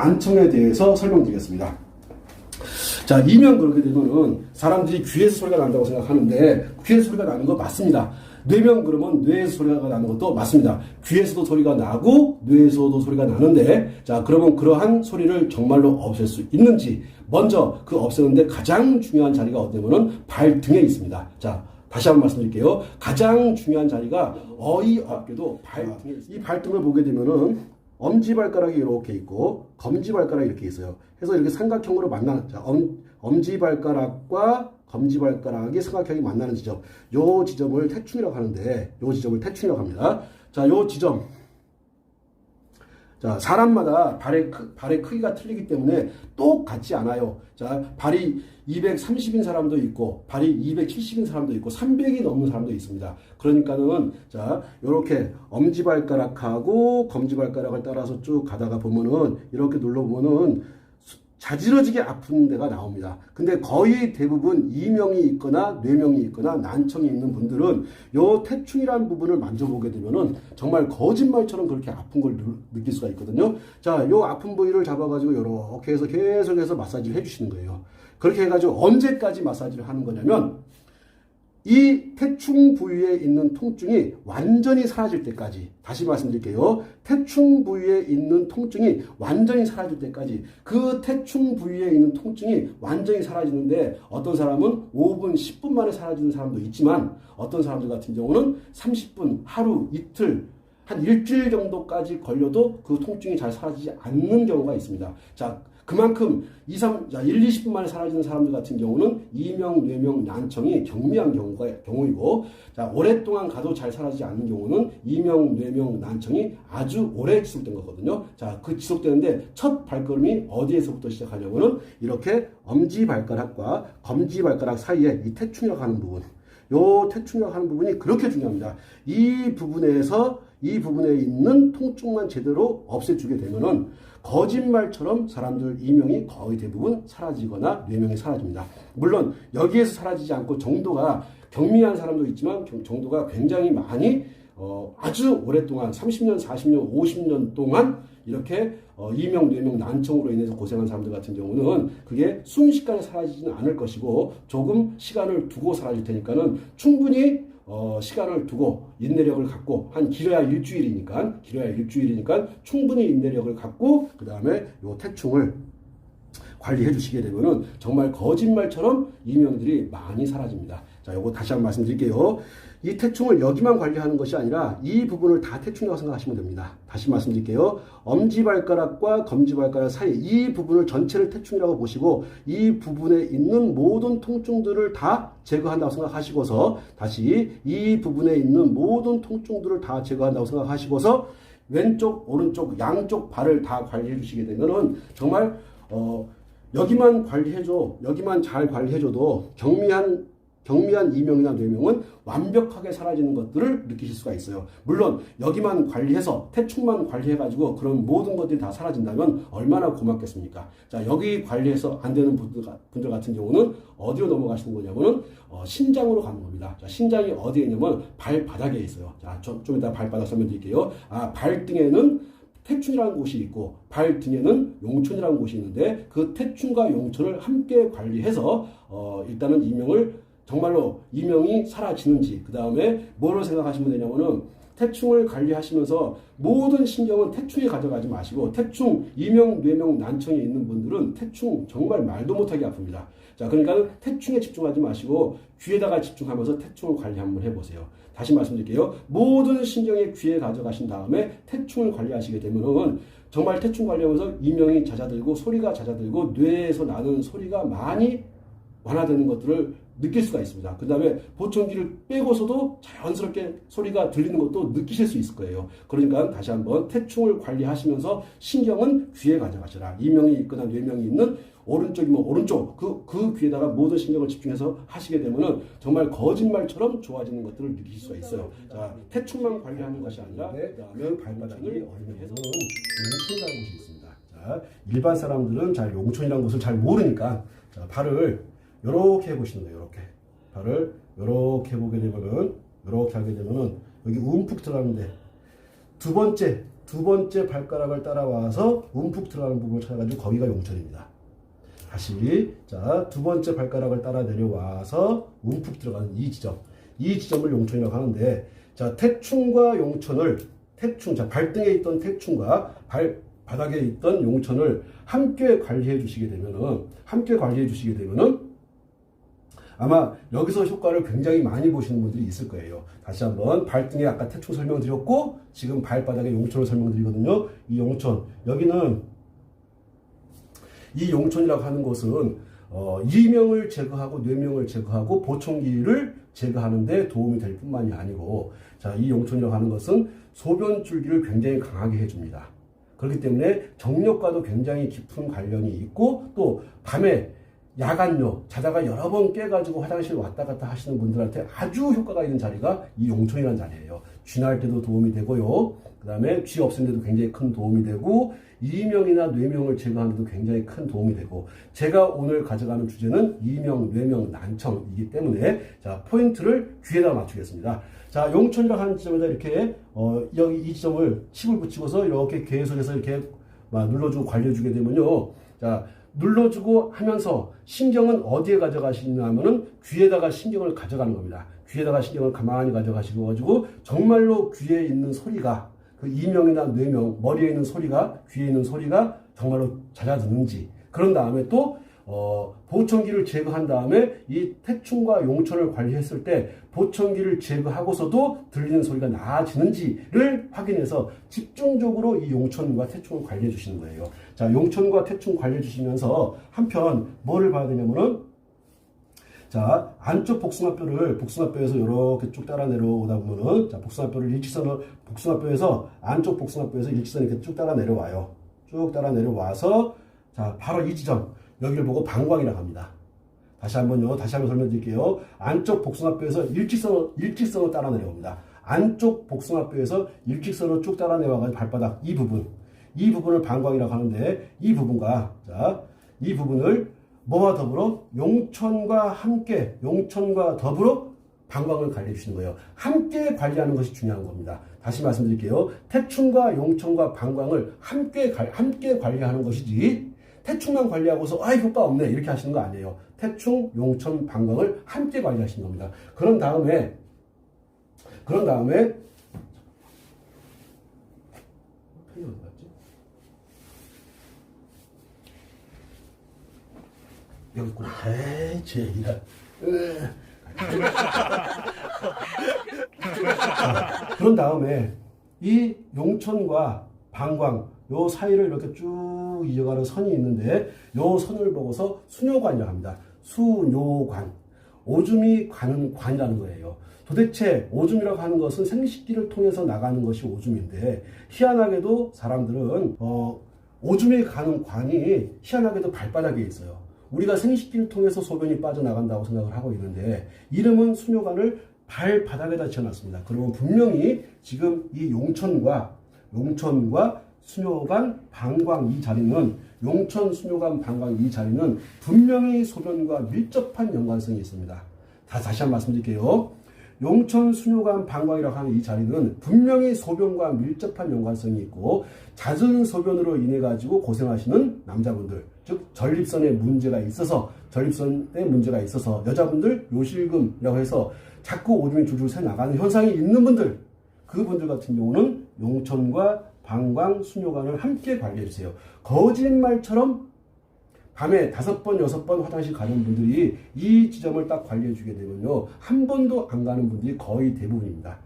난청에 대해서 설명드리겠습니다. 자, 이명 그렇게 되면은 사람들이 귀에서 소리가 난다고 생각하는데 귀에서 소리가 나는 거 맞습니다. 뇌명 그러면 뇌에서 소리가 나는 것도 맞습니다. 귀에서도 소리가 나고 뇌에서도 소리가 나는데, 자, 그러면 그러한 소리를 정말로 없앨 수 있는지, 먼저 그 없애는데 가장 중요한 자리가 어디냐면은 발등에 있습니다. 자, 다시 한번 말씀드릴게요. 가장 중요한 자리가 어이없게도 발등에 있습니다. 이 발등을 보게 되면은 엄지발가락이 이렇게 있고 검지발가락이 이렇게 있어요. 그래서 이렇게 삼각형으로 만나는, 자, 엄지발가락과 검지발가락이 삼각형이 만나는 지점, 요 지점을 태충이라고 하는데, 요 지점을 태충이라고 합니다. 자, 요 지점, 자, 사람마다 발의 크기가 틀리기 때문에 똑같지 않아요. 자, 발이 230인 사람도 있고, 발이 270인 사람도 있고, 300이 넘는 사람도 있습니다. 그러니까는, 자, 요렇게 엄지발가락하고 검지발가락을 따라서 쭉 가다가 보면은, 이렇게 눌러보면은, 자지러지게 아픈 데가 나옵니다. 근데 거의 대부분 이명이 있거나 뇌명이 있거나 난청이 있는 분들은 요 태충이라는 부분을 만져보게 되면은 정말 거짓말처럼 그렇게 아픈 걸 느낄 수가 있거든요. 자, 요 아픈 부위를 잡아가지고 이렇게 해서 계속해서 마사지를 해주시는 거예요. 그렇게 해가지고 언제까지 마사지를 하는 거냐면, 이 태충 부위에 있는 통증이 완전히 사라질 때까지, 다시 말씀드릴게요. 태충 부위에 있는 통증이 완전히 사라질 때까지, 그 태충 부위에 있는 통증이 완전히 사라지는데 어떤 사람은 5분, 10분 만에 사라지는 사람도 있지만 어떤 사람들 같은 경우는 30분, 하루, 이틀, 한 일주일 정도까지 걸려도 그 통증이 잘 사라지지 않는 경우가 있습니다. 자, 그만큼 1, 20분 만에 사라지는 사람들 같은 경우는 이명, 뇌명, 난청이 경미한 경우이고, 자, 오랫동안 가도 잘 사라지지 않는 경우는 이명, 뇌명, 난청이 아주 오래 지속된 거거든요. 자, 그 지속되는데 첫 발걸음이 어디에서부터 시작하냐면은 이렇게 엄지발가락과 검지발가락 사이에 이 태충이라고 하는 부분, 요 태충이라고 하는 부분이 그렇게 중요합니다. 이 부분에 있는 통증만 제대로 없애주게 되면은 거짓말처럼 사람들 이명이 거의 대부분 사라지거나 뇌명이 사라집니다. 물론 여기에서 사라지지 않고 정도가 경미한 사람도 있지만 정도가 굉장히 많이 아주 오랫동안 30년, 40년, 50년 동안 이렇게 이명, 뇌명, 난청으로 인해서 고생한 사람들 같은 경우는 그게 순식간에 사라지지는 않을 것이고 조금 시간을 두고 사라질 테니까는 충분히 시간을 두고 인내력을 갖고, 한 길어야 일주일이니까 충분히 인내력을 갖고 그 다음에 요 태충을 관리해 주시게 되면은 정말 거짓말처럼 이명들이 많이 사라집니다. 자, 요거 다시 한번 말씀드릴게요. 이 태충을 여기만 관리하는 것이 아니라 이 부분을 다 태충이라고 생각하시면 됩니다. 다시 말씀드릴게요. 엄지발가락과 검지발가락 사이 이 부분을 전체를 태충이라고 보시고 이 부분에 있는 모든 통증들을 다 제거한다고 생각하시고서, 다시 이 부분에 있는 모든 통증들을 다 제거한다고 생각하시고서 왼쪽, 오른쪽, 양쪽 발을 다 관리해 주시게 되면은 정말 여기만 잘 관리해줘도 경미한 이명이나 뇌명은 완벽하게 사라지는 것들을 느끼실 수가 있어요. 물론 여기만 관리해서 태충만 관리해가지고 그런 모든 것들이 다 사라진다면 얼마나 고맙겠습니까? 자, 여기 관리해서 안 되는 분들 같은 경우는 어디로 넘어가시는 거냐면은 신장으로 가는 겁니다. 자, 신장이 어디에 있냐면 발바닥에 있어요. 자, 좀 이따 발바닥 설명드릴게요. 발등에는 태충이라는 곳이 있고 발등에는 용촌이라는 곳이 있는데 그 태충과 용촌을 함께 관리해서 일단은 이명을 정말로 이명이 사라지는지, 그 다음에 뭐로 생각하시면 되냐면은 태충을 관리하시면서 모든 신경은 태충에 가져가지 마시고, 태충, 이명, 뇌명, 난청이 있는 분들은 태충 정말 말도 못하게 아픕니다. 자, 그러니까 태충에 집중하지 마시고 귀에다가 집중하면서 태충을 관리 한번 해보세요. 다시 말씀드릴게요. 모든 신경의 귀에 가져가신 다음에 태충을 관리하시게 되면은 정말 태충 관리하면서 이명이 잦아들고 소리가 잦아들고 뇌에서 나는 소리가 많이 완화되는 것들을 느낄 수가 있습니다. 그 다음에 보청기를 빼고서도 자연스럽게 소리가 들리는 것도 느끼실 수 있을 거예요. 그러니까 다시 한번 태충을 관리하시면서 신경은 귀에 가져가셔라. 이명이 있거나 뇌명이 있는 오른쪽이면 오른쪽, 그 귀에다가 모든 신경을 집중해서 하시게 되면은 정말 거짓말처럼 좋아지는 것들을 느끼실 수가 있어요. 자, 태충만 관리하는 것이 아니라 그 발바닥이 어린해서 용촌이라는 곳이 있습니다. 자, 일반 사람들은 잘 용촌이라는 곳을 잘 모르니까, 자, 발을 요렇게 해보시는 거예요. 요렇게 발을 요렇게 보게 되면은, 요렇게 하게 되면은 여기 움푹 들어가는데 두 번째 두 번째 발가락을 따라와서 움푹 들어가는 부분을 찾아가지고 거기가 용천입니다. 다시 자, 두 번째 발가락을 따라 내려와서 움푹 들어가는 이 지점을 용천이라고 하는데, 자, 태충과 용천을 자, 발등에 있던 태충과 발바닥에 있던 용천을 함께 관리해 주시게 되면은 아마 여기서 효과를 굉장히 많이 보시는 분들이 있을 거예요. 다시 한번 발등에 아까 태충 설명드렸고, 지금 발바닥에 용천을 설명드리거든요. 이 용천, 여기는 이 용천이라고 하는 것은 이명을 제거하고 뇌명을 제거하고 보청기를 제거하는 데 도움이 될 뿐만이 아니고, 자, 이 용천이라고 하는 것은 소변 줄기를 굉장히 강하게 해줍니다. 그렇기 때문에 정력과도 굉장히 깊은 관련이 있고, 또 밤에 야간요 자다가 여러 번 깨가지고 화장실 왔다 갔다 하시는 분들한테 아주 효과가 있는 자리가 이 용천이라는 자리예요. 쥐날 때도 도움이 되고요. 그 다음에 쥐 없애는 데도 굉장히 큰 도움이 되고, 이명이나 뇌명을 제거하는 데도 굉장히 큰 도움이 되고, 제가 오늘 가져가는 주제는 이명, 뇌명, 난청이기 때문에 자, 포인트를 귀에다 맞추겠습니다. 자, 용천이라고 하는 지점에다 이렇게 여기 이 지점을 칩을 붙이고서 이렇게 계속해서 이렇게 눌러주고 관리해주게 되면요, 자, 눌러주고 하면서 신경은 어디에 가져가시냐면은 귀에다가 신경을 가져가는 겁니다. 귀에다가 신경을 가만히 가져가시고 정말로 귀에 있는 소리가, 그 이명이나 뇌명, 머리에 있는 소리가, 귀에 있는 소리가 정말로 잦아드는지, 그런 다음에 또 보청기를 제거한 다음에 이 태충과 용천을 관리했을 때 보청기를 제거하고서도 들리는 소리가 나아지는지를 확인해서 집중적으로 이 용천과 태충을 관리해 주시는 거예요. 자, 용천과 태충 관리해 주시면서 한편 뭐를 봐야 되냐면은, 자, 안쪽 복숭아뼈에서 이렇게 쭉 따라 내려오다 보면은, 자, 복숭아뼈에서 안쪽 복숭아뼈에서 일직선을 이렇게 쭉 따라 내려와요. 쭉 따라 내려와서, 자, 바로 이 지점, 여기를 보고 방광이라고 합니다. 다시 한번 설명드릴게요. 안쪽 복숭아뼈에서 일직선으로 따라 내려옵니다. 안쪽 복숭아뼈에서 일직선으로 쭉 따라 내려와가지고 발바닥 이 부분을 방광이라고 하는데, 이 부분을 뭐와 더불어 용천과 더불어 방광을 관리해 주시는 거예요. 함께 관리하는 것이 중요한 겁니다. 다시 말씀드릴게요. 태충과 용천과 방광을 함께 관리하는 것이지, 태충만 관리하고서 효과 없네 이렇게 하시는 거 아니에요. 태충, 용천, 방광을 함께 관리하시는 겁니다. 그런 다음에 펜이 어디 갔지? 여기 있구나. 제이라. 그런 다음에 이 용천과 방광 요 사이를 이렇게 쭉 이어가는 선이 있는데, 요 선을 보고서 수뇨관이라고 합니다. 수뇨관. 오줌이 가는 관이라는 거예요. 도대체 오줌이라고 하는 것은 생식기를 통해서 나가는 것이 오줌인데, 희한하게도 사람들은 오줌이 가는 관이 희한하게도 발바닥에 있어요. 우리가 생식기를 통해서 소변이 빠져나간다고 생각을 하고 있는데, 이름은 수뇨관을 발바닥에다 지어놨습니다. 그러면 분명히 지금 이 용천과 수뇨관, 방광 이 자리는, 용천, 수뇨관, 방광 이 자리는 분명히 소변과 밀접한 연관성이 있습니다. 다시 한번 말씀드릴게요. 용천, 수뇨관, 방광이라고 하는 이 자리는 분명히 소변과 밀접한 연관성이 있고, 잦은 소변으로 인해 가지고 고생하시는 남자분들, 즉 전립선에 문제가 있어서 여자분들 요실금이라고 해서 자꾸 오줌이 줄줄 새 나가는 현상이 있는 분들, 그분들 같은 경우는 용천과 방광, 수뇨관을 함께 관리해 주세요. 거짓말처럼 밤에 5번, 6번 화장실 가는 분들이 이 지점을 딱 관리해 주게 되면요, 한 번도 안 가는 분들이 거의 대부분입니다.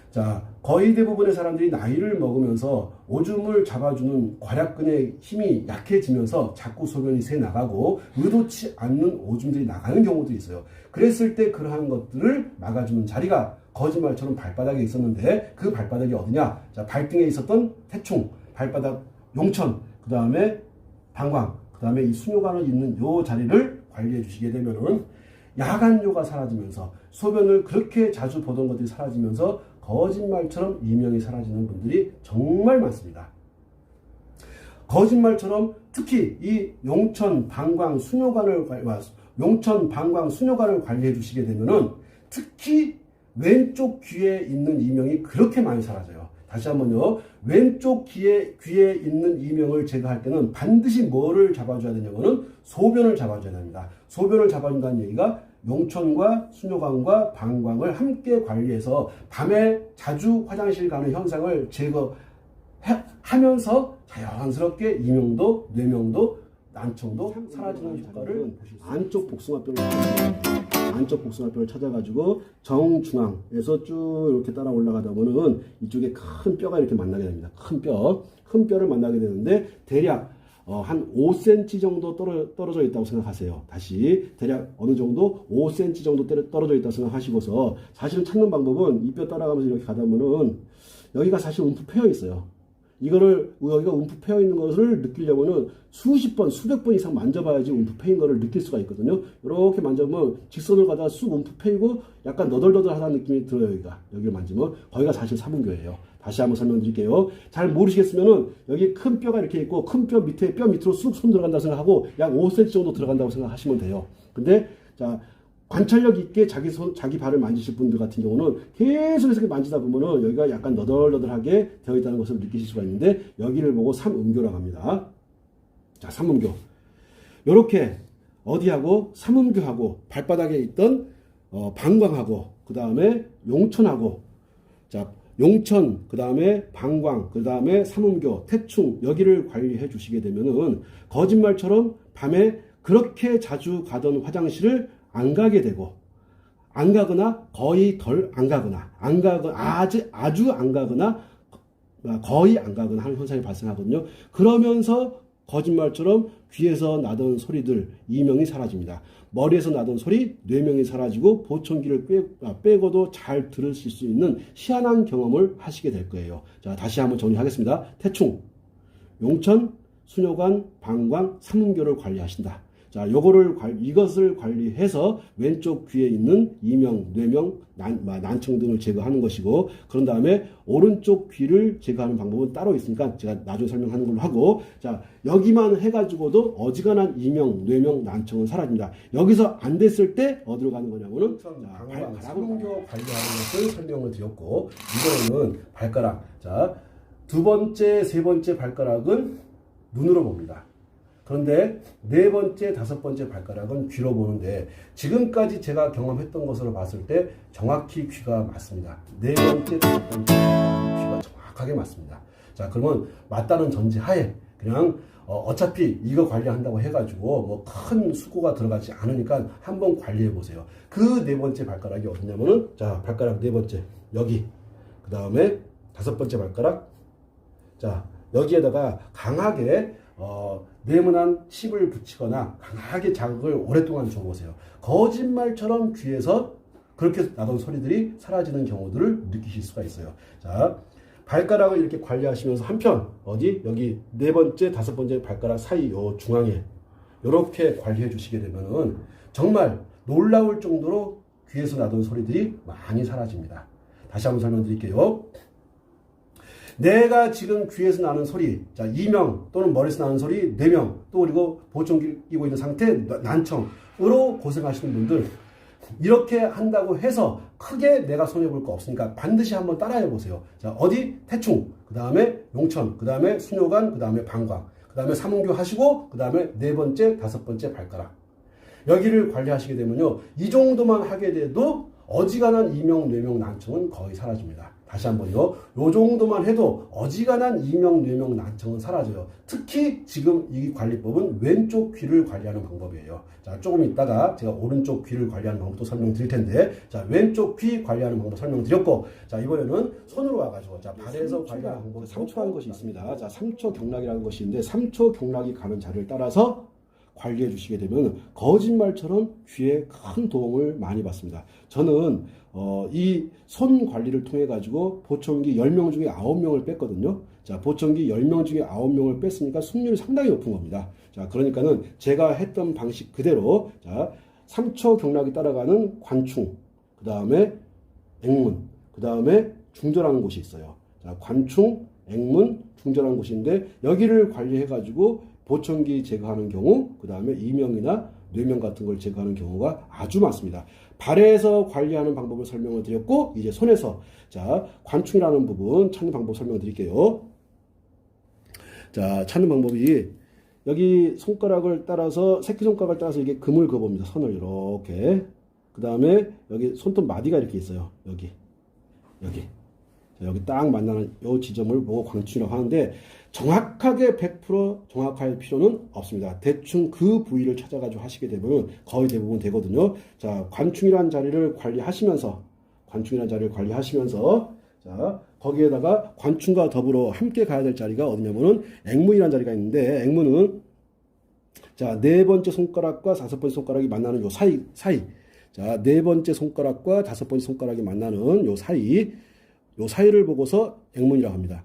자, 거의 대부분의 사람들이 나이를 먹으면서 오줌을 잡아주는 괄약근의 힘이 약해지면서 자꾸 소변이 새 나가고 의도치 않는 오줌들이 나가는 경우도 있어요. 그랬을 때 그러한 것들을 막아주는 자리가 거짓말처럼 발바닥에 있었는데, 그 발바닥이 어디냐? 자, 발등에 있었던 태충, 발바닥 용천, 그 다음에 방광, 그 다음에 이 수뇨관을 있는 요 자리를 관리해 주시게 되면은 야간요가 사라지면서, 소변을 그렇게 자주 보던 것들이 사라지면서 거짓말처럼 이명이 사라지는 분들이 정말 많습니다. 거짓말처럼 특히 이 용천, 방광, 수뇨관을 관리해 주시게 되면은 특히 왼쪽 귀에 있는 이명이 그렇게 많이 사라져요. 다시 한번요. 왼쪽 귀에 있는 이명을 제거할 때는 반드시 뭐를 잡아줘야 되냐면은 소변을 잡아줘야 됩니다. 소변을 잡아준다는 얘기가 용천과 수뇨관과 방광을 함께 관리해서 밤에 자주 화장실 가는 현상을 제거하면서 자연스럽게 이명도, 뇌명도, 난청도 사라지는 효과를 안쪽 복숭아뼈를 찾아가지고 정중앙에서 쭉 이렇게 따라 올라가다 보면 이쪽에 큰 뼈가 이렇게 만나게 됩니다. 큰 뼈를 만나게 되는데 대략 한 5cm 정도 떨어져 있다고 생각하세요. 다시 대략 어느 정도 5cm 정도 떨어져 있다고 생각하시고서 사실은 찾는 방법은 이 뼈 따라가면서 이렇게 가다 보면 여기가 사실 움푹 패여 있어요. 이거를 여기가 움푹 패여 있는 것을 느끼려면은 수십 번, 수백 번 이상 만져봐야지 움푹 패인 거를 느낄 수가 있거든요. 이렇게 만져보면 직선을 가다가 쑥 움푹 패이고 약간 너덜너덜하다는 느낌이 들어요. 여기를 만지면 거기가 사실 삼음교예요. 다시 한번 설명드릴게요. 잘 모르시겠으면은 여기 큰 뼈가 이렇게 있고 큰 뼈 밑으로 쑥 손 들어간다고 생각하고 약 5cm 정도 들어간다고 생각하시면 돼요. 근데 자 관찰력 있게 자기 발을 만지실 분들 같은 경우는 계속해서 이렇게 만지다 보면은 여기가 약간 너덜너덜하게 되어 있다는 것을 느끼실 수가 있는데 여기를 보고 삼음교라고 합니다. 자, 삼음교. 요렇게 어디하고 삼음교하고 발바닥에 있던 방광하고 그 다음에 용천하고 자 용천 그 다음에 방광 그 다음에 삼음교 태충 여기를 관리해 주시게 되면은 거짓말처럼 밤에 그렇게 자주 가던 화장실을 안 가게 되고 안 가거나 거의 덜 안 가거나 아주 안 가거나 거의 안 가거나 하는 현상이 발생하거든요. 그러면서 거짓말처럼 귀에서 나던 소리들 이명이 사라집니다. 머리에서 나던 소리 뇌명이 사라지고 보청기를 빼고도 잘 들으실 수 있는 희한한 경험을 하시게 될 거예요. 자, 다시 한번 정리하겠습니다. 태충, 용천, 수뇨관, 방광, 삼음교를 관리하신다. 자, 이것을 관리해서 왼쪽 귀에 있는 이명, 뇌명, 난청 등을 제거하는 것이고, 그런 다음에 오른쪽 귀를 제거하는 방법은 따로 있으니까 제가 나중에 설명하는 걸로 하고, 자, 여기만 해가지고도 어지간한 이명, 뇌명, 난청은 사라집니다. 여기서 안 됐을 때 어디로 가는 거냐면은, 삼음교 관리하는 것을 설명을 드렸고, 이거는 발가락. 자, 두 번째, 세 번째 발가락은 눈으로 봅니다. 그런데 네 번째, 다섯 번째 발가락은 귀로 보는데 지금까지 제가 경험했던 것으로 봤을 때 정확히 귀가 맞습니다. 네 번째, 다섯 번째 귀가 정확하게 맞습니다. 자, 그러면 맞다는 전제하에 그냥 어차피 이거 관리한다고 해가지고 뭐 큰 수고가 들어가지 않으니까 한번 관리해 보세요. 그 네 번째 발가락이 어디냐면은 자, 발가락 네 번째 여기 그 다음에 다섯 번째 발가락 자 여기에다가 강하게 네모난 칩을 붙이거나 강하게 자극을 오랫동안 줘보세요. 거짓말처럼 귀에서 그렇게 나던 소리들이 사라지는 경우들을 느끼실 수가 있어요. 자, 발가락을 이렇게 관리하시면서 한편 여기 네 번째, 다섯 번째 발가락 사이 요 중앙에 이렇게 관리해 주시게 되면은 정말 놀라울 정도로 귀에서 나던 소리들이 많이 사라집니다. 다시 한번 설명드릴게요. 내가 지금 귀에서 나는 소리, 자, 이명 또는 머리에서 나는 소리, 뇌명, 또 그리고 보청기 끼고 있는 상태, 난청으로 고생하시는 분들, 이렇게 한다고 해서 크게 내가 손해볼 거 없으니까 반드시 한번 따라해 보세요. 자, 태충, 그 다음에 용천, 그 다음에 수뇨관, 그 다음에 방광, 그 다음에 삼음교 하시고, 그 다음에 네 번째, 다섯 번째 발가락. 여기를 관리하시게 되면요, 이 정도만 하게 돼도 어지간한 이명, 뇌명, 난청은 거의 사라집니다. 다시 한번요. 요 정도만 해도 어지간한 이명, 뇌명, 난청은 사라져요. 특히 지금 이 관리법은 왼쪽 귀를 관리하는 방법이에요. 자, 조금 있다가 제가 오른쪽 귀를 관리하는 방법도 설명드릴 텐데, 자, 왼쪽 귀 관리하는 방법 설명드렸고, 자, 이번에는 손으로 와가지고, 자, 발에서 관리하는 방법 3초라는 것이 있습니다. 자, 3초 경락이라는 것이 있는데, 3초 경락이 가는 자리를 따라서 관리해 주시게 되면 거짓말처럼 귀에 큰 도움을 많이 받습니다. 저는 이 손 관리를 통해 가지고 보청기 10명 중에 9명을 뺐거든요. 자, 보청기 10명 중에 9명을 뺐으니까 승률이 상당히 높은 겁니다. 자, 그러니까는 제가 했던 방식 그대로 자, 3초 경락이 따라가는 관충, 그 다음에 액문, 그 다음에 중절하는 곳이 있어요. 자, 관충, 액문, 중절하는 곳인데 여기를 관리해 가지고 보청기 제거하는 경우, 그 다음에 이명이나 뇌면 같은 걸 제거하는 경우가 아주 많습니다. 발에서 관리하는 방법을 설명을 드렸고, 이제 손에서, 자, 관충이라는 부분 찾는 방법 설명을 드릴게요. 자, 찾는 방법이, 여기 손가락을 따라서, 새끼손가락을 따라서 이게 금을 그어봅니다. 선을 이렇게. 그 다음에 여기 손톱 마디가 이렇게 있어요. 여기. 자, 여기 딱 만나는 이 지점을 보고 광충이라고 하는데, 정확하게 100% 정확할 필요는 없습니다. 대충 그 부위를 찾아가지고 하시게 되면 거의 대부분 되거든요. 자, 관충이라는 자리를 관리하시면서, 자, 거기에다가 관충과 더불어 함께 가야 될 자리가 어디냐면은 액문이라는 자리가 있는데, 액문은, 자, 네 번째 손가락과 다섯 번째 손가락이 만나는 요 사이. 자, 네 번째 손가락과 다섯 번째 손가락이 만나는 요 사이를 보고서 액문이라고 합니다.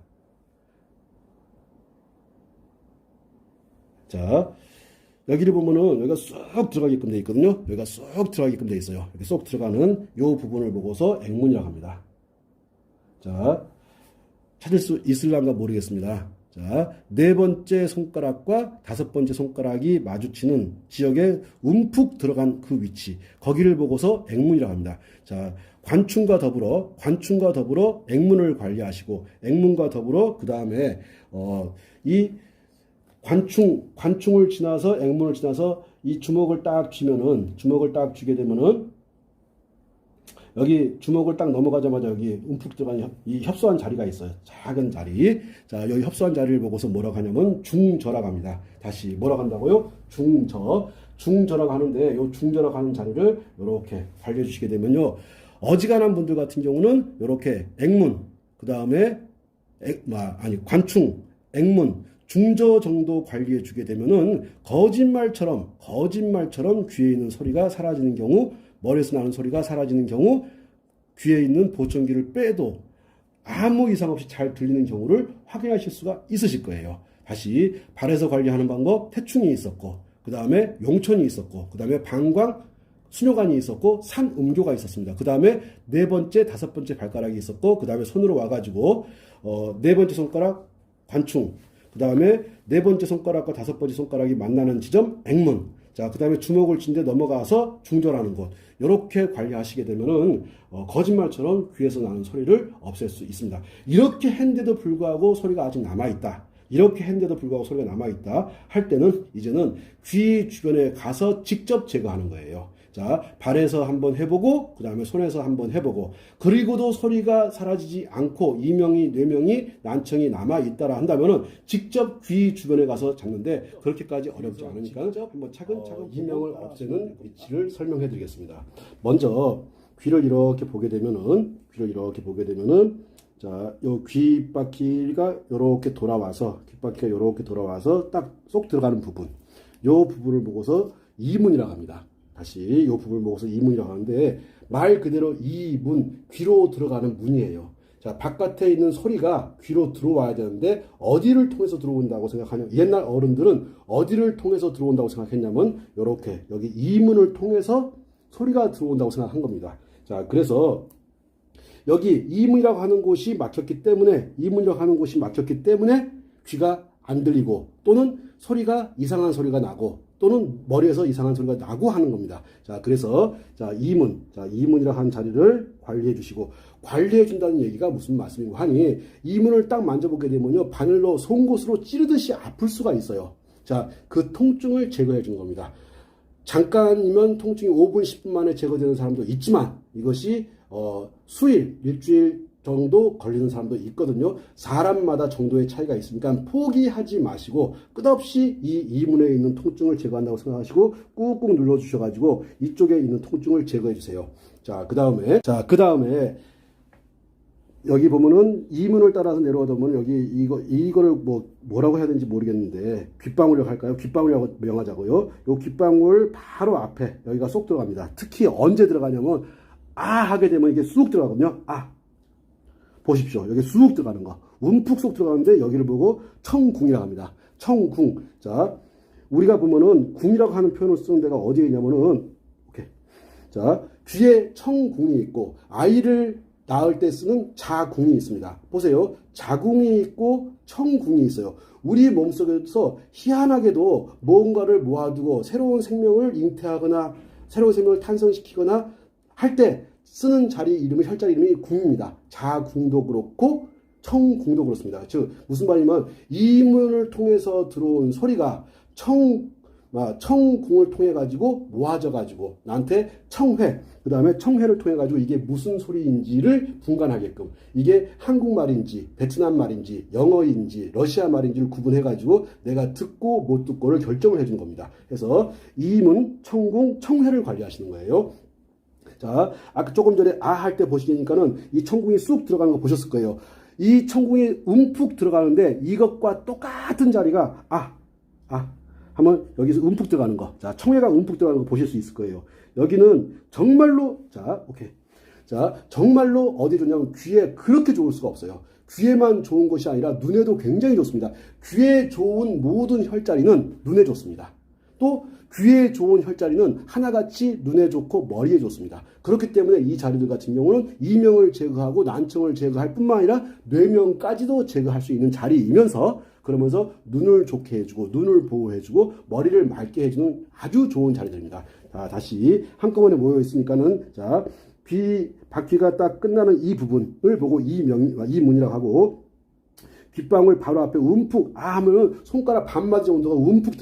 자, 여기를 보면은 여기가 쏙 들어가게끔 되어 있거든요. 여기가 쏙 들어가게끔 되어 있어요. 이렇게 쏙 들어가는 요 부분을 보고서 액문이라고 합니다. 자, 찾을 수 있을란가 모르겠습니다. 자, 네 번째 손가락과 다섯 번째 손가락이 마주치는 지역에 움푹 들어간 그 위치, 거기를 보고서 액문이라고 합니다. 자, 관충과 더불어 액문을 관리하시고, 액문과 더불어 그 다음에 이 관충을 지나서 액문을 지나서 이 주먹을 딱 쥐게 되면은 여기 주먹을 딱 넘어가자마자 여기 움푹 들어간 이 협소한 자리가 있어요. 작은 자리. 자, 여기 협소한 자리를 보고서 뭐라고 하냐면 중저라고 합니다. 다시 뭐라고 한다고요? 중저라고 하는데, 요 중저라고 하는 자리를 이렇게 관리해 주시게 되면요, 어지간한 분들 같은 경우는 이렇게 액문, 그 다음에 관충, 액문, 중저 정도 관리해 주게 되면은 거짓말처럼 귀에 있는 소리가 사라지는 경우, 머리에서 나는 소리가 사라지는 경우, 귀에 있는 보청기를 빼도 아무 이상 없이 잘 들리는 경우를 확인하실 수가 있으실 거예요. 다시 발에서 관리하는 방법, 태충이 있었고, 그 다음에 용천이 있었고, 그 다음에 방광, 수뇨관이 있었고, 산음교가 있었습니다. 그 다음에 네 번째, 다섯 번째 발가락이 있었고, 그 다음에 손으로 와가지고 네 번째 손가락 관충, 그 다음에 네 번째 손가락과 다섯 번째 손가락이 만나는 지점 액문, 자, 그 다음에 주먹을 쥔 데 넘어가서 중저라는 곳, 이렇게 관리하시게 되면은 거짓말처럼 귀에서 나는 소리를 없앨 수 있습니다. 이렇게 했는데도 불구하고 소리가 아직 남아있다, 할 때는 이제는 귀 주변에 가서 직접 제거하는 거예요. 자, 발에서 한번 해보고, 그 다음에 손에서 한번 해보고, 그리고도 소리가 사라지지 않고 이명이, 뇌명이, 난청이 남아있다라 한다면은 직접 귀 주변에 가서 잡는데, 그렇게까지 어렵지 않으니까 한번 차근차근 이명을 없애는 위치를 설명해 드리겠습니다. 먼저 귀를 이렇게 보게 되면은, 자, 요 귓바퀴가 요렇게 돌아와서, 딱 쏙 들어가는 부분, 요 부분을 보고서 이문이라고 합니다. 다시 이 부분을 보고서 이문이라고 하는데, 말 그대로 이문, 귀로 들어가는 문이에요. 자, 바깥에 있는 소리가 귀로 들어와야 되는데 어디를 통해서 들어온다고 생각하냐, 옛날 어른들은 어디를 통해서 들어온다고 생각했냐면 요렇게 여기 이문을 통해서 소리가 들어온다고 생각한 겁니다. 자, 그래서 여기 이문이라고 하는 곳이 막혔기 때문에 귀가 안 들리고, 또는 이상한 소리가 나고, 또는 머리에서 이상한 소리가 나고 하는 겁니다. 자, 그래서 이문이라고 하는 자리를 관리해 주시고, 관리해 준다는 얘기가 무슨 말씀인가 하니, 이문을 딱 만져보게 되면요, 바늘로 송곳으로 찌르듯이 아플 수가 있어요. 자, 그 통증을 제거해 주는 겁니다. 잠깐이면 통증이 5분, 10분 만에 제거되는 사람도 있지만, 이것이 수일, 일주일 정도 걸리는 사람도 있거든요. 사람마다 정도의 차이가 있으니까 포기하지 마시고, 끝없이 이 이문에 있는 통증을 제거한다고 생각하시고 꾹꾹 눌러 주셔가지고 이쪽에 있는 통증을 제거해 주세요. 자, 그 다음에 여기 보면은 이문을 따라서 내려가다 보면 여기 이거를 뭐라고 해야 되는지 모르겠는데, 귓방울이라고 할까요? 귓방울이라고 명하자고요. 요 귓방울 바로 앞에 여기가 쏙 들어갑니다. 특히 언제 들어가냐면, 하게 되면 이게 쑥 들어가거든요. 보십시오. 여기 쑥 들어가는 거. 움푹 쏙 들어가는데, 여기를 보고 청궁이라고 합니다. 청궁. 자, 우리가 보면은 궁이라고 하는 표현을 쓰는 데가 어디에 있냐면은, 자, 귀에 청궁이 있고, 아이를 낳을 때 쓰는 자궁이 있습니다. 보세요. 자궁이 있고 청궁이 있어요. 우리 몸속에서 희한하게도 뭔가를 모아두고 새로운 생명을 잉태하거나 새로운 생명을 탄생시키거나 할 때 쓰는 자리 이름이 혈자리 이름이 궁입니다. 자궁도 그렇고 청궁도 그렇습니다. 즉 무슨 말이냐면 이문을 통해서 들어온 소리가 청궁을 통해 가지고 모아져 가지고 나한테 청회, 그 다음에 청회를 통해 가지고 이게 무슨 소리인지를 분간하게끔, 이게 한국말인지 베트남 말인지 영어인지 러시아 말인지를 구분해 가지고 내가 듣고 못 듣고를 결정을 해준 겁니다. 그래서 이문, 청궁, 청회를 관리하시는 거예요. 자, 아까 조금 전에 아 할 때 보시니까는 이 청궁이 쑥 들어가는 거 보셨을 거예요. 이 청궁이 움푹 들어가는데 이것과 똑같은 자리가 하면 여기서 움푹 들어가는 거. 자, 청회가 움푹 들어가는 거 보실 수 있을 거예요. 여기는 정말로, 자, 오케이. 자, 정말로 어디 좋냐면 귀에 그렇게 좋을 수가 없어요. 귀에만 좋은 것이 아니라 눈에도 굉장히 좋습니다. 귀에 좋은 모든 혈자리는 눈에 좋습니다. 또 귀에 좋은 혈자리는 하나같이 눈에 좋고 머리에 좋습니다. 그렇기 때문에 이 자리들 같은 경우는 이명을 제거하고 난청을 제거할 뿐만 아니라 뇌명까지도 제거할 수 있는 자리이면서 그러면서 눈을 좋게 해주고 눈을 보호해주고 머리를 맑게 해주는 아주 좋은 자리들입니다. 자, 다시 한꺼번에 모여 있으니까는 자, 바퀴가 딱 끝나는 이 부분을 보고 이 문이라고 하고 귓방울 바로 앞에 움푹 하면은 손가락 반마디 정도가 움푹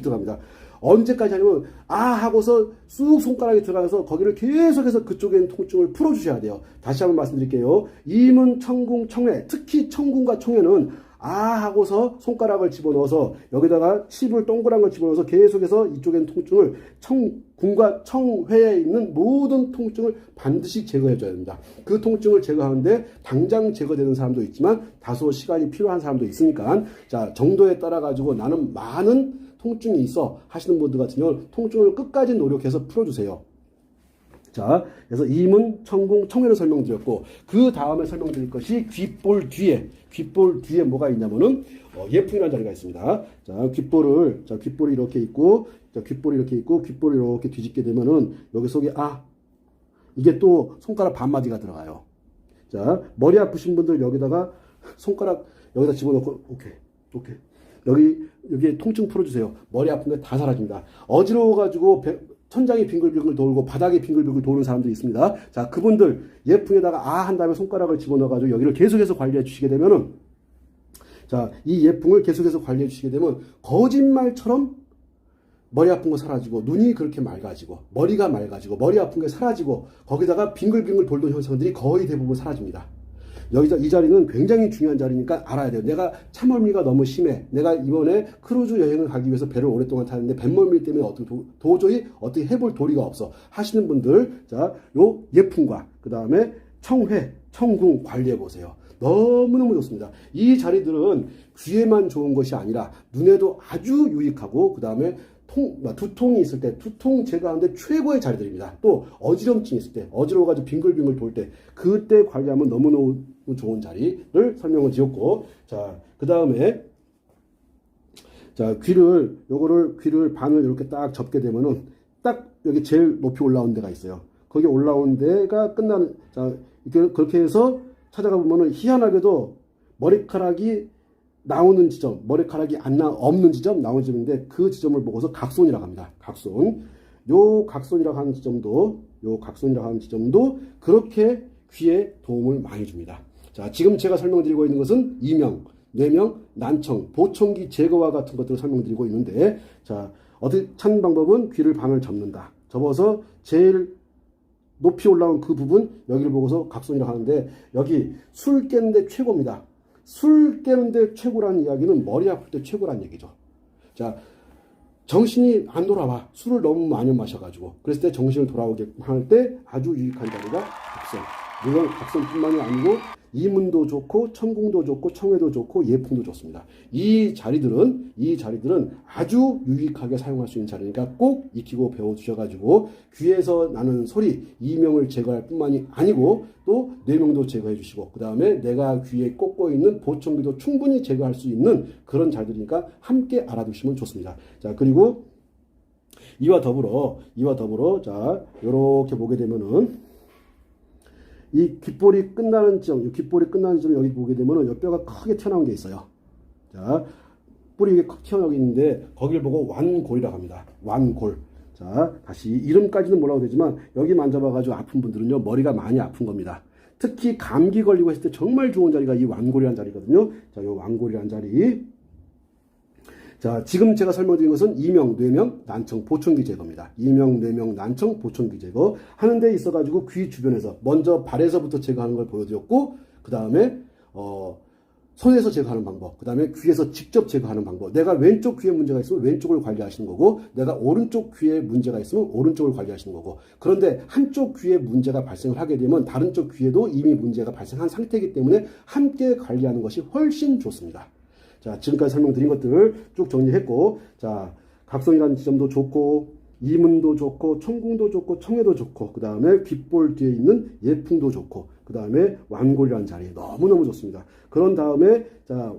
들어갑니다. 언제까지 하냐면 하고서 쑥 손가락이 들어가서 거기를 계속해서 그쪽에 있는 통증을 풀어주셔야 돼요. 다시 한번 말씀드릴게요. 이문, 청궁, 청회, 특히 청궁과 청회는 하고서 손가락을 집어넣어서 여기다가 칩을 동그란 걸 집어넣어서 계속해서 이쪽에 있는 통증을 청궁과 청회에 있는 모든 통증을 반드시 제거해 줘야 됩니다. 그 통증을 제거하는데 당장 제거되는 사람도 있지만 다소 시간이 필요한 사람도 있으니까 자, 정도에 따라 가지고 나는 많은 통증이 있어 하시는 분들 같은 경우는 통증을 끝까지 노력해서 풀어주세요. 자, 그래서 이문, 청궁, 청회를 설명드렸고 그 다음에 설명드릴 것이 귓볼 뒤에 뭐가 있냐면은 예풍이라는 자리가 있습니다. 자, 귓볼이 이렇게 있고, 귓볼이 이렇게 뒤집게 되면은 여기 속에 이게 또 손가락 반마디가 들어가요. 자, 머리 아프신 분들 여기다가 손가락 여기다 집어넣고 오케이. 여기에 통증 풀어주세요. 머리 아픈 게 다 사라집니다. 어지러워가지고 천장이 빙글빙글 돌고 바닥이 빙글빙글 도는 사람들이 있습니다. 자, 그분들 예풍에다가 한 다음에 손가락을 집어넣어가지고 여기를 계속해서 관리해 주시게 되면은 자, 이 예풍을 계속해서 관리해 주시게 되면 거짓말처럼 머리 아픈 거 사라지고 눈이 그렇게 맑아지고 머리가 맑아지고 머리 아픈 게 사라지고 거기다가 빙글빙글 돌던 현상들이 거의 대부분 사라집니다. 이 자리는 굉장히 중요한 자리니까 알아야 돼요. 내가 참멀미가 너무 심해. 내가 이번에 크루즈 여행을 가기 위해서 배를 오랫동안 타는데 뱃멀미 때문에 도저히 어떻게 해볼 도리가 없어 하시는 분들, 자, 요 예풍과 그 다음에 청회, 청궁 관리해 보세요. 너무너무 좋습니다. 이 자리들은 귀에만 좋은 것이 아니라 눈에도 아주 유익하고 그 다음에 두통이 있을 때 두통 제거하는데 최고의 자리들입니다. 또 어지럼증이 있을 때 어지러워가지고 빙글빙글 돌 때 그때 관리하면 너무너무 좋은 자리를 설명을 드렸고 자, 그 다음에 자, 귀를 반을 이렇게 딱 접게 되면은 딱 여기 제일 높이 올라온 데가 있어요. 거기 올라온 데가 끝나는 자, 그렇게 해서 찾아가 보면은 희한하게도 머리카락이 나오는 지점, 머리카락이 없는 지점, 나오는 지점인데 그 지점을 보고서 각손이라고 합니다. 각손. 요 각손이라고 하는 지점도 그렇게 귀에 도움을 많이 줍니다. 자, 지금 제가 설명드리고 있는 것은 이명, 뇌명, 난청, 보청기 제거와 같은 것들을 설명드리고 있는데 자, 어떻게 찾는 방법은 귀를 반을 접는다. 접어서 제일 높이 올라온 그 부분 여기를 보고서 각손이라고 하는데 여기 술 깨는데 최고입니다. 술 깨는데 최고라는 이야기는 머리 아플 때 최고라는 얘기죠. 자, 정신이 안 돌아와. 술을 너무 많이 마셔가지고. 그랬을 때 정신을 돌아오게 할 때 아주 유익한 자리가 각손. 물론 각손뿐만이 아니고 이문도 좋고 청궁도 좋고 청회도 좋고 예풍도 좋습니다. 이 자리들은 아주 유익하게 사용할 수 있는 자리니까 꼭 익히고 배워두셔가지고 귀에서 나는 소리 이명을 제거할 뿐만이 아니고 또 뇌명도 제거해 주시고 그 다음에 내가 귀에 꽂고 있는 보청기도 충분히 제거할 수 있는 그런 자리들이니까 함께 알아두시면 좋습니다. 자, 그리고 이와 더불어 자, 요렇게 보게 되면은 이 귓볼이 끝나는 지점, 이 귓볼이 끝나는 지점 여기 보게 되면은 이 뼈가 크게 튀어나온 게 있어요. 자, 뿔이 이게 크 튀어나오고 있는데 거기를 보고 완골이라고 합니다. 완골. 자, 다시 이름까지는 몰라도 되지만 여기 만져봐가지고 아픈 분들은요 머리가 많이 아픈 겁니다. 특히 감기 걸리고 했을 때 정말 좋은 자리가 이 완골이라는 자리거든요. 자, 이 완골이라는 자리. 자, 지금 제가 설명드린 것은 이명, 뇌명, 난청, 보청기 제거입니다. 이명, 뇌명, 난청, 보청기 제거 하는 데 있어가지고 귀 주변에서 먼저 발에서부터 제거하는 걸 보여드렸고, 그 다음에 손에서 제거하는 방법, 그 다음에 귀에서 직접 제거하는 방법. 내가 왼쪽 귀에 문제가 있으면 왼쪽을 관리하시는 거고, 내가 오른쪽 귀에 문제가 있으면 오른쪽을 관리하시는 거고. 그런데 한쪽 귀에 문제가 발생을 하게 되면 다른 쪽 귀에도 이미 문제가 발생한 상태이기 때문에 함께 관리하는 것이 훨씬 좋습니다. 자, 지금까지 설명드린 것들 쭉 정리했고, 자, 각성이라는 지점도 좋고, 이문도 좋고, 청궁도 좋고, 청해도 좋고, 그 다음에 귓볼 뒤에 있는 예풍도 좋고, 그 다음에 완골이라는 자리 너무너무 좋습니다. 그런 다음에 자,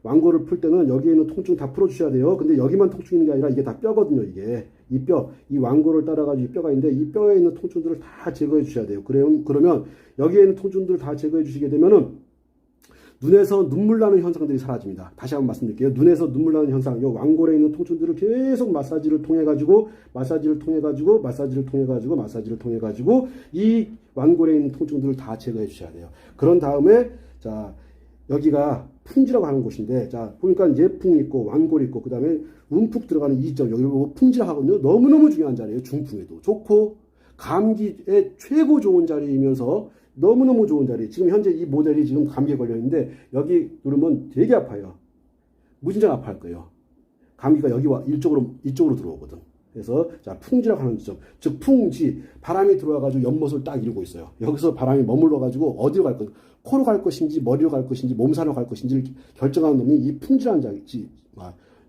완골을 풀 때는 여기에 있는 통증 다 풀어주셔야 돼요. 근데 여기만 통증이 있는 게 아니라 이게 다 뼈거든요. 이게 이 뼈, 이 완골을 따라가지고 이 뼈가 있는데 이 뼈에 있는 통증들을 다 제거해 주셔야 돼요. 그러면 여기에 있는 통증들을 다 제거해 주시게 되면은 눈에서 눈물 나는 현상들이 사라집니다. 다시 한번 말씀드릴게요. 눈에서 눈물 나는 현상, 이 완골에 있는 통증들을 계속 마사지를 통해 가지고 이 완골에 있는 통증들을 다 제거해 주셔야 돼요. 그런 다음에 자, 여기가 풍지라고 하는 곳인데, 자, 보니까 예풍이 있고 완골이 있고, 그 다음에 움푹 들어가는 이 점, 여기 보고 풍지라고 하거든요. 너무너무 중요한 자리예요. 중풍에도 좋고 감기에 최고 좋은 자리이면서 너무너무 좋은 자리. 지금 현재 이 모델이 지금 감기에 걸려 있는데 여기 누르면 되게 아파요. 무진장 아파할 거예요. 감기가 여기와 이쪽으로 들어오거든. 그래서 자, 풍지라고 하는 지점, 즉 풍지, 바람이 들어와가지고 연못을 딱 이루고 있어요. 여기서 바람이 머물러가지고 어디로 갈 것, 코로 갈 것인지 머리로 갈 것인지 몸살로 갈 것인지를 결정하는 놈이 이 풍지라는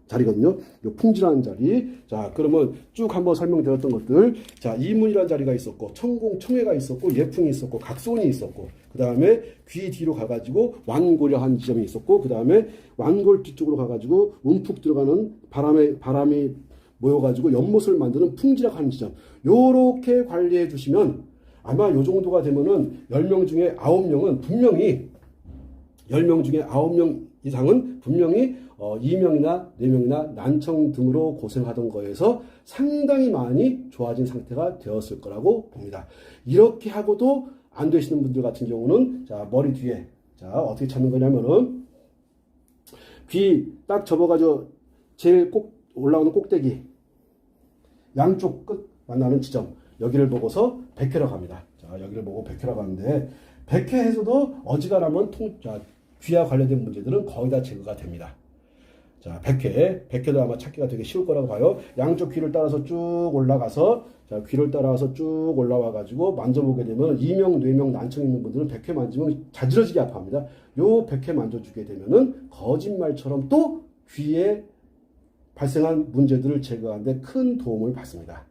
자리거든요. 이 풍지라는 자리. 자, 그러면 쭉 한번 설명드렸던 것들. 자, 이문이라는 자리가 있었고, 청궁, 청해가 있었고, 예풍이 있었고, 각손이 있었고, 그 다음에 귀 뒤로 가가지고 완골이라는 한 지점이 있었고, 그 다음에 완골 뒤쪽으로 가가지고 움푹 들어가는 바람이 모여가지고 연못을 만드는 풍지라고 하는 지점. 요렇게 관리해 주시면 아마 요 정도가 되면은 10명 중에 9명은 분명히 10명 중에 9명 이상은 분명히 이명이나 뇌명이나 난청 등으로 고생하던 거에서 상당히 많이 좋아진 상태가 되었을 거라고 봅니다. 이렇게 하고도 안 되시는 분들 같은 경우는 자, 머리 뒤에 자, 어떻게 찾는 거냐면은 귀 딱 접어가지고 제일 꼭 올라오는 꼭대기 양쪽 끝 만나는 지점 여기를 보고서 백회라고 합니다. 자, 여기를 보고 백회라고 하는데 백회에서도 어지간하면 귀와 관련된 문제들은 거의 다 제거가 됩니다. 자, 백회도 아마 찾기가 되게 쉬울 거라고 봐요. 양쪽 귀를 따라서 쭉 올라가서 자, 귀를 따라서 쭉 올라와 가지고 만져보게 되면 이명, 뇌명, 난청 있는 분들은 백회 만지면 자지러지게 아파합니다. 요 백회 만져주게 되면은 거짓말처럼 또 귀에 발생한 문제들을 제거하는 데 큰 도움을 받습니다.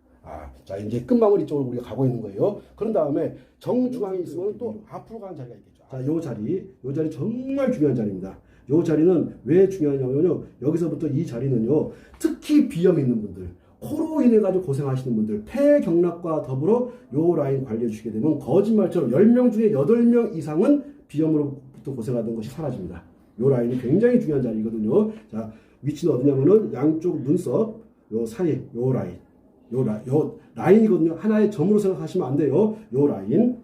자, 이제 끝마무리 쪽으로 우리가 가고 있는 거예요. 그런 다음에 정중앙에 있으면 또 앞으로 가는 자리가 있겠죠. 자, 요 자리 정말 중요한 자리입니다. 요 자리는 왜 중요하냐면요. 여기서부터 이 자리는요. 특히 비염 있는 분들, 코로 인해 가지고 고생하시는 분들, 폐경락과 더불어 요 라인 관리해 주시게 되면 거짓말처럼 10명 중에 8명 이상은 비염으로부터 고생하던 것이 사라집니다. 요 라인이 굉장히 중요한 자리거든요. 자, 위치는 어디냐면은 양쪽 눈썹 요 사이 요 라인이거든요. 하나의 점으로 생각하시면 안 돼요. 요 라인.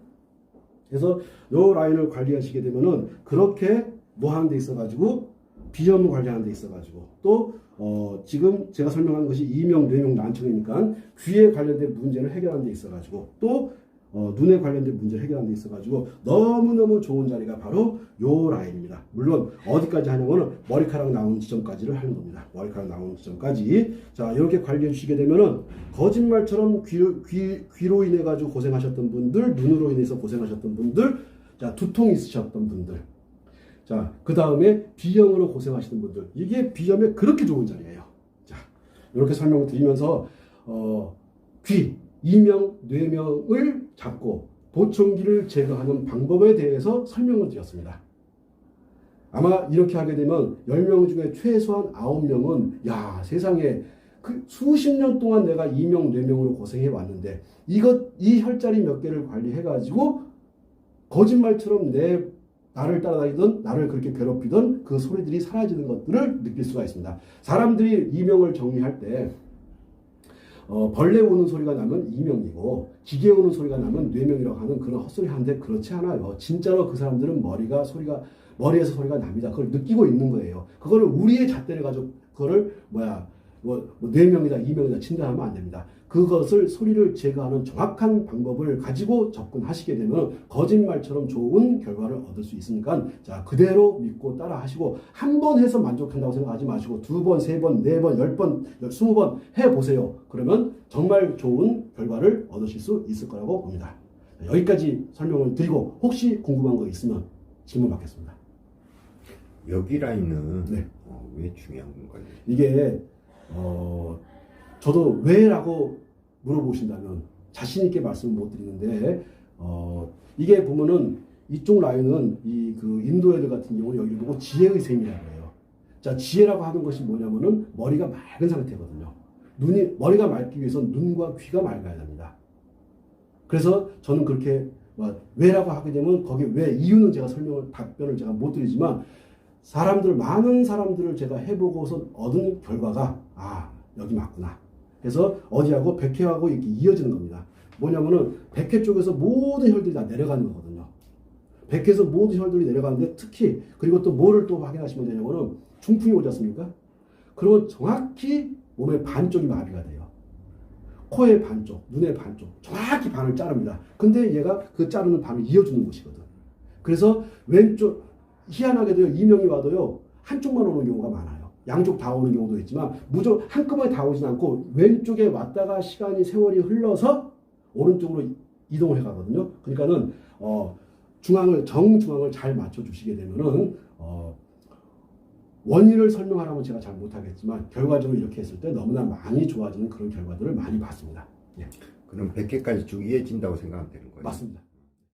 그래서 요 라인을 관리하시게 되면은 그렇게 뭐 하는 데 있어가지고 비염을 관리하는 데 있어가지고 또 지금 제가 설명한 것이 이명, 뇌명, 난청이니까 귀에 관련된 문제를 해결하는 데 있어가지고 또 눈에 관련된 문제를 해결하는 데 있어가지고 너무너무 좋은 자리가 바로 요 라인입니다. 물론 어디까지 하냐면은 머리카락 나오는 지점까지를 하는 겁니다. 머리카락 나오는 지점까지. 자, 이렇게 관리해 주시게 되면은 거짓말처럼 귀로 인해 가지고 고생하셨던 분들, 눈으로 인해서 고생하셨던 분들, 자, 두통 있으셨던 분들, 자, 그 다음에 비염으로 고생하시는 분들, 이게 비염에 그렇게 좋은 자리예요. 자, 이렇게 설명을 드리면서 귀, 이명, 뇌명을 잡고 보청기를 제거하는 방법에 대해서 설명을 드렸습니다. 아마 이렇게 하게 되면 10명 중에 최소한 9명은 야, 세상에 그 수십 년 동안 내가 이명, 뇌명으로 고생해 왔는데 이 혈자리 몇 개를 관리해 가지고 거짓말처럼 나를 따라다니던 나를 그렇게 괴롭히던 그 소리들이 사라지는 것들을 느낄 수가 있습니다. 사람들이 이명을 정리할 때 벌레 우는 소리가 나면 이명이고 기계 우는 소리가 나면 뇌명이라고 하는 그런 헛소리 하는데 그렇지 않아요. 진짜로 그 사람들은 머리에서 소리가 납니다. 그걸 느끼고 있는 거예요. 그거를 우리의 잣대를 가지고 그거를 뇌명이다 이명이다 진단하면 안 됩니다. 그것을 소리를 제거하는 정확한 방법을 가지고 접근하시게 되면 거짓말처럼 좋은 결과를 얻을 수 있으니까 자 그대로 믿고 따라 하시고 한 번 해서 만족한다고 생각하지 마시고 2번, 3번, 4번, 10번, 20번 해보세요. 그러면 정말 좋은 결과를 얻으실 수 있을 거라고 봅니다. 여기까지 설명을 드리고 혹시 궁금한 거 있으면 질문 받겠습니다. 여기 라인은 네. 왜 중요한 건가요? 이게 저도 왜라고 물어보신다면 자신 있게 말씀을 못 드리는데 이게 보면은 이쪽 라인은 그 인도 애들 같은 경우는 여기 보고 지혜의 셈이라고 해요. 자 지혜라고 하는 것이 뭐냐면은 머리가 맑은 상태거든요. 머리가 맑기 위해서는 눈과 귀가 맑아야 됩니다. 그래서 저는 그렇게 왜라고 하게 되면 거기 왜 이유는 제가 답변을 제가 못 드리지만 많은 사람들을 제가 해보고서 얻은 결과가 여기 맞구나. 그래서 어디하고 백회하고 이렇게 이어지는 겁니다. 뭐냐면은 백회 쪽에서 모든 혈들이 다 내려가는 거거든요. 백회에서 모든 혈들이 내려가는데 특히 그리고 또 뭐를 또 확인하시면 되냐면은 중풍이 오지 않습니까? 그러면 정확히 몸의 반쪽이 마비가 돼요. 코의 반쪽, 눈의 반쪽, 정확히 반을 자릅니다. 근데 얘가 그 자르는 반을 이어주는 곳이거든. 그래서 왼쪽 희한하게도요 이명이 와도요 한쪽만 오는 경우가 많아요. 양쪽 다 오는 경우도 있지만 무조건 한꺼번에 다 오진 않고 왼쪽에 왔다가 세월이 흘러서 오른쪽으로 이동을 해가거든요. 그러니까는 정중앙을 잘 맞춰주시게 되면은 원인을 설명하라면 제가 잘 못하겠지만 결과적으로 이렇게 했을 때 너무나 많이 좋아지는 그런 결과들을 많이 봤습니다. 예. 그럼 100회까지 쭉 이어진다고 생각하면 되는 거예요? 맞습니다.